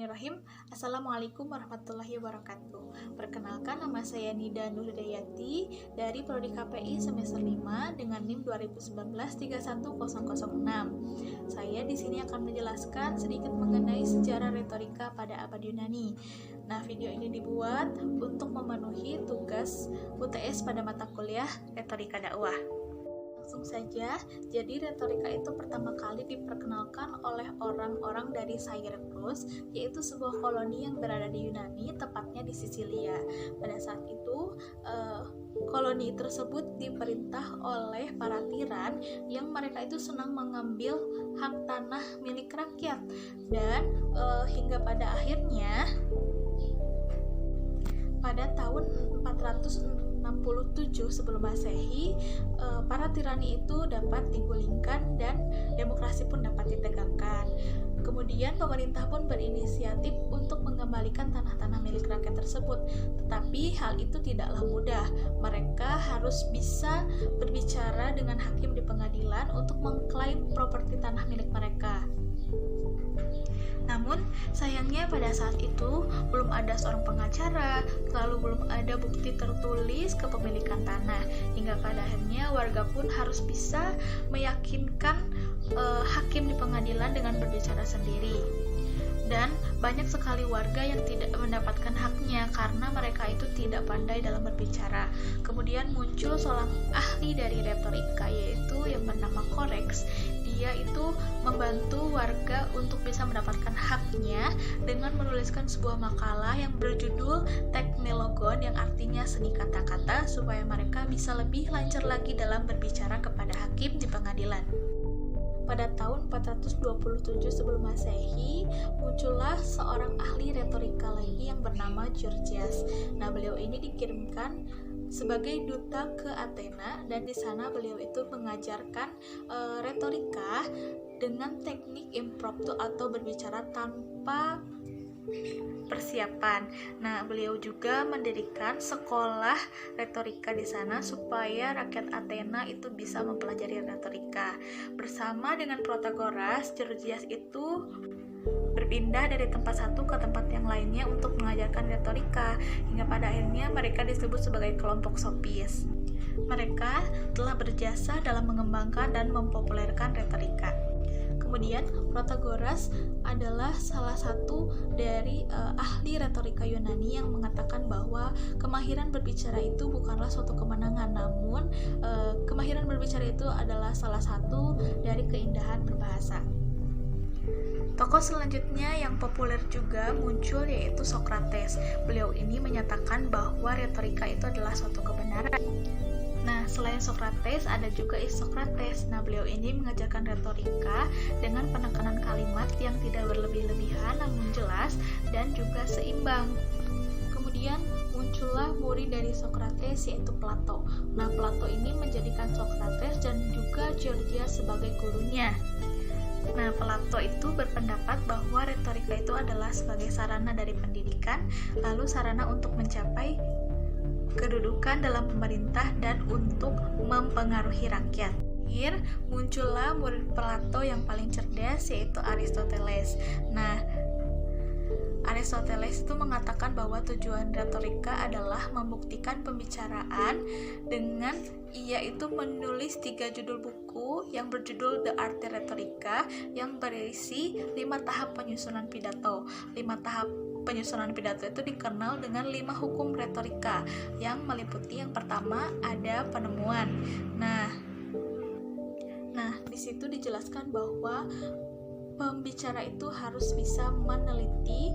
Bismillahirrahmanirrahim. Assalamualaikum warahmatullahi wabarakatuh. Perkenalkan, nama saya Nida Nurhidayati dari Prodi KPI semester 5 dengan NIM 2019-31006. Saya di sini akan menjelaskan sedikit mengenai sejarah retorika pada abad Yunani. Nah, video ini dibuat untuk memenuhi tugas UTS pada mata kuliah Retorika Dakwah. Langsung saja, jadi retorika itu pertama kali diperkenalkan oleh orang-orang dari Syracuse, yaitu sebuah koloni yang berada di Yunani, tepatnya di Sisilia. Pada saat itu, koloni tersebut diperintah oleh para tiran yang mereka itu senang mengambil hak tanah milik rakyat, dan hingga pada akhirnya pada tahun 467 sebelum Masehi, para tirani itu dapat digulingkan dan demokrasi pun dapat ditegakkan. Kemudian pemerintah pun berinisiatif untuk mengembalikan tanah-tanah milik rakyat tersebut. Tetapi hal itu tidaklah mudah. Mereka harus bisa berbicara dengan hakim di pengadilan untuk mengklaim properti tanah milik mereka. Namun, sayangnya pada saat itu belum ada seorang pengacara, lalu belum ada bukti tertulis kepemilikan tanah, hingga pada akhirnya warga pun harus bisa meyakinkan hakim di pengadilan dengan berbicara sendiri. Dan banyak sekali warga yang tidak mendapatkan haknya karena mereka itu tidak pandai dalam berbicara. Kemudian muncul seorang ahli dari retorika, yaitu yang bernama Korex. Dia itu membantu warga untuk bisa mendapatkan haknya dengan menuliskan sebuah makalah yang berjudul Teknologon, yang artinya seni kata-kata, supaya mereka bisa lebih lancar lagi dalam berbicara kepada hakim di pengadilan. Pada tahun 427 sebelum Masehi, muncullah seorang ahli retorika lagi yang bernama Gorgias. Nah, beliau ini dikirimkan sebagai duta ke Athena, dan di sana beliau itu mengajarkan retorika dengan teknik impromptu atau berbicara tanpa persiapan. Nah, beliau juga mendirikan sekolah retorika di sana supaya rakyat Athena itu bisa mempelajari retorika. Bersama dengan Protagoras, Gorgias itu berpindah dari tempat satu ke tempat yang lainnya untuk mengajarkan retorika, hingga pada akhirnya mereka disebut sebagai kelompok Sopis. Mereka telah berjasa dalam mengembangkan dan mempopulerkan retorika. Kemudian Protagoras adalah salah satu dari ahli retorika Yunani yang mengatakan bahwa kemahiran berbicara itu bukanlah suatu kemenangan, namun kemahiran berbicara itu adalah salah satu dari keindahan berbahasa. Tokoh selanjutnya yang populer juga muncul, yaitu Socrates. Beliau ini menyatakan bahwa retorika itu adalah suatu kebenaran. Nah, selain Socrates, ada juga Isocrates. Nah, beliau ini mengajarkan retorika dengan penekanan kalimat yang tidak berlebih-lebihan, namun jelas dan juga seimbang. Kemudian muncullah murid dari Socrates, yaitu Plato. Nah, Plato ini menjadikan Socrates dan juga Gorgias sebagai gurunya. Nah, Plato itu berpendapat bahwa retorika itu adalah sebagai sarana dari pendidikan, lalu sarana untuk mencapai kedudukan dalam pemerintah dan untuk mempengaruhi rakyat. Akhir muncullah murid Plato yang paling cerdas, yaitu Aristoteles. Nah, Aristoteles itu mengatakan bahwa tujuan retorika adalah membuktikan pembicaraan dengan ia itu menulis 3 judul buku yang berjudul The Arte Rhetorica, yang berisi 5 tahap penyusunan pidato. 5 tahap penyusunan pidato itu dikenal dengan 5 hukum retorika, yang meliputi yang pertama ada penemuan. Nah, di situ dijelaskan bahwa pembicara itu harus bisa meneliti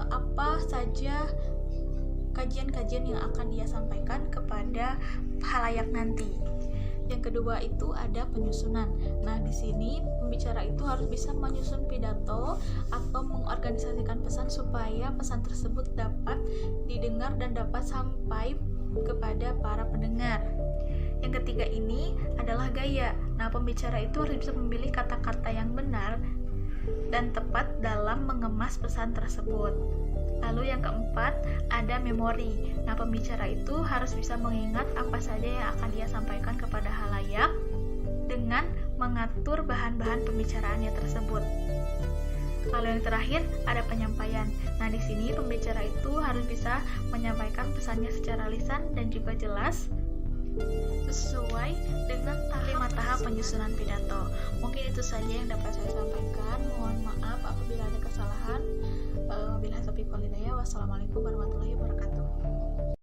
apa saja kajian-kajian yang akan dia sampaikan kepada halayak nanti. Yang kedua itu ada penyusunan. Nah, di sini pembicara itu harus bisa menyusun pidato atau mengorganisasikan pesan supaya pesan tersebut dapat didengar dan dapat sampai kepada para pendengar. Yang ketiga ini adalah gaya. Nah, pembicara itu harus bisa memilih kata-kata yang benar dan tepat dalam mengemas pesan tersebut. Lalu yang keempat ada memori. Nah, pembicara itu harus bisa mengingat apa saja yang akan dia sampaikan kepada halayak dengan mengatur bahan-bahan pembicaraannya tersebut. Lalu yang terakhir ada penyampaian. Nah, di sini pembicara itu harus bisa menyampaikan pesannya secara lisan dan juga jelas sesuai dengan 5 tahap penyusunan pidato. Mungkin itu saja yang dapat saya sampaikan. Mohon maaf apabila ada kesalahan. Wabillahi taufiq wal hidayah. Wassalamualaikum warahmatullahi wabarakatuh.